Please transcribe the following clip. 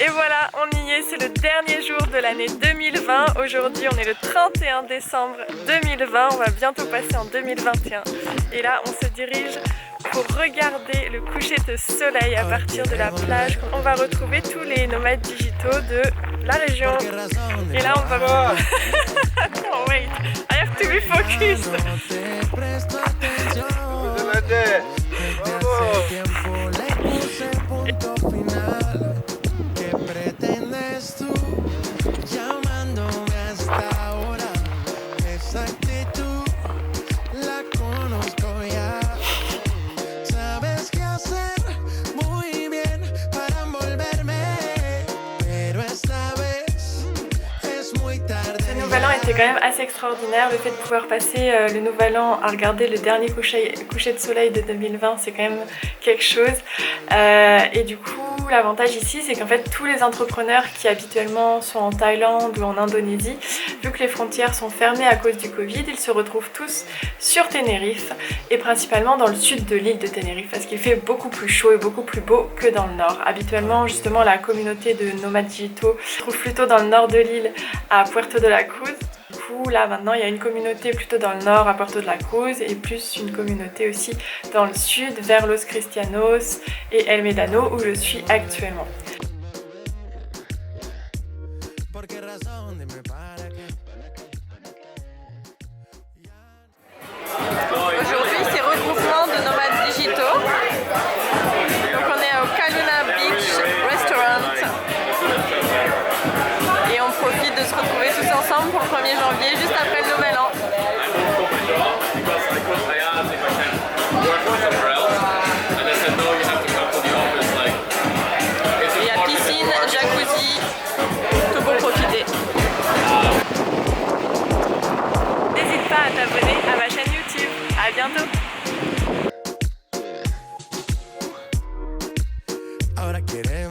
Et voilà, on y est, c'est le dernier jour de l'année 2020. Aujourd'hui, on est le 31 décembre 2020. On va bientôt passer en 2021. Et là, on se dirige pour regarder le coucher de soleil à partir de la plage. On va retrouver tous les nomades digitaux de la région. Et là, on va... Oh, wait, I have to be focused. Le nouvel an était quand même assez extraordinaire. Le fait de pouvoir passer le nouvel an à regarder le dernier coucher de soleil de 2020, c'est quand même quelque chose. Et du coup, l'avantage ici, c'est qu'en fait, tous les entrepreneurs qui habituellement sont en Thaïlande ou en Indonésie, vu que les frontières sont fermées à cause du Covid, ils se retrouvent tous sur Tenerife et principalement dans le sud de l'île de Tenerife parce qu'il fait beaucoup plus chaud et beaucoup plus beau que dans le nord. Habituellement, justement, la communauté de nomades digitaux se trouve plutôt dans le nord de l'île à Puerto de la Cruz. Du coup, là maintenant, il y a une communauté plutôt dans le nord à Puerto de la Cruz et plus une communauté aussi dans le sud vers Los Cristianos et El Médano où je suis actuellement. Aujourd'hui, c'est regroupement de nomades digitaux. Donc on est au Kaluna Beach Restaurant. Et on profite de se retrouver tous ensemble pour le 1er janvier, juste après le nouvel an. Il y a piscine, jacuzzi, tout pour profiter. N'hésite pas à t'abonner à ma chaîne YouTube. À bientôt. Ahora queremos